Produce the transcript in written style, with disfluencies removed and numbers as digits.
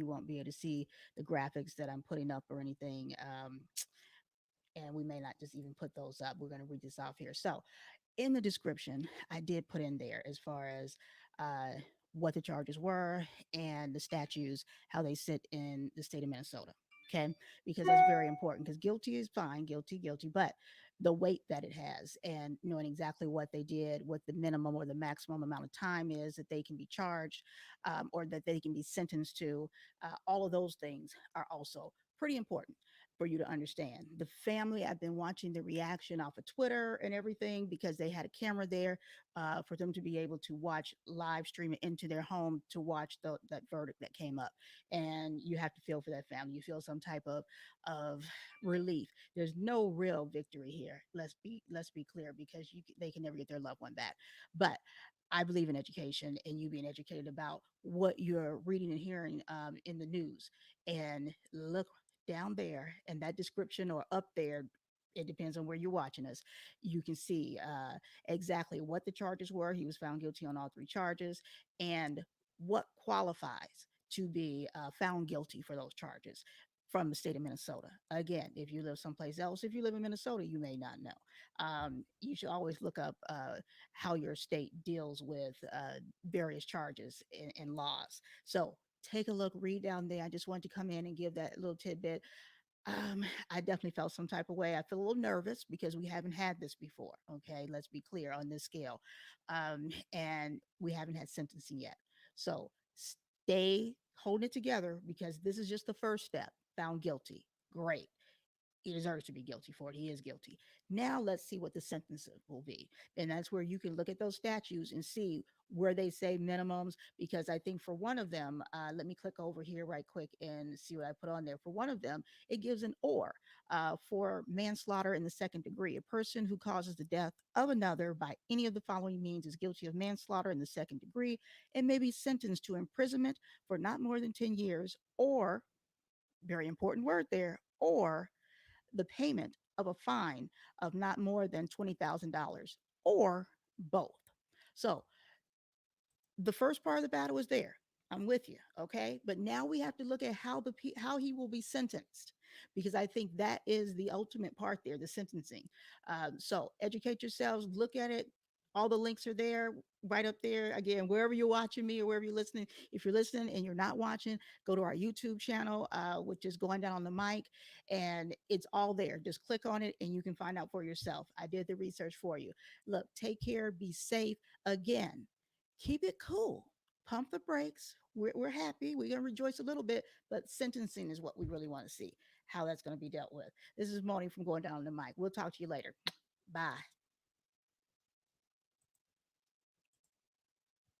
you won't be able to see the graphics that I'm putting up or anything. And we may not just even put those up. We're going to read this off here. So, in the description, I did put in there as far as uh, what the charges were and the statutes, how they sit in the state of Minnesota. Okay, because that's very important. Because guilty is fine, guilty, guilty, but the weight that it has and knowing exactly what they did, what the minimum or the maximum amount of time is that they can be charged or that they can be sentenced to, all of those things are also pretty important for you to understand. The family, I've been watching the reaction off of Twitter and everything because they had a camera there for them to be able to watch live stream it into their home to watch that verdict that came up. And you have to feel for that family. You feel some type of relief. There's no real victory here. Let's be clear because they can never get their loved one back. But I believe in education and you being educated about what you're reading and hearing in the news. And look down there and that description or up there, it depends on where you're watching us, you can see exactly what the charges were. He was found guilty on all three charges and what qualifies to be found guilty for those charges from the state of Minnesota. Again, if you live someplace else, if you live in Minnesota, you may not know. You should always look up how your state deals with various charges and laws. So take a look, read down there. I just wanted to come in and give that little tidbit. I definitely felt some type of way. I feel a little nervous because we haven't had this before. Okay, let's be clear on this scale, and we haven't had sentencing yet. So stay holding it together because this is just the first step. Found guilty, great. He deserves to be guilty for it. He is guilty. Now let's see what the sentence will be. And that's where you can look at those statutes and see where they say minimums. Because I think for one of them, let me click over here right quick and see what I put on there. For one of them, it gives an or for manslaughter in the second degree. A person who causes the death of another by any of the following means is guilty of manslaughter in the second degree and may be sentenced to imprisonment for not more than 10 years or, very important word there, or the payment of a fine of not more than $20,000 or both. So the first part of the battle is there. I'm with you, okay? But now we have to look at how he will be sentenced, because I think that is the ultimate part there, the sentencing. So educate yourselves, look at it. All the links are there, right up there. Again, wherever you're watching me or wherever you're listening, if you're listening and you're not watching, go to our YouTube channel, which is going down on the mic, and it's all there. Just click on it and you can find out for yourself. I did the research for you. Look, take care, be safe. Again, keep it cool. Pump the brakes. We're happy. We're going to rejoice a little bit, but sentencing is what we really want to see, how that's going to be dealt with. This is Moni from Going Down on the Mic. We'll talk to you later. Bye.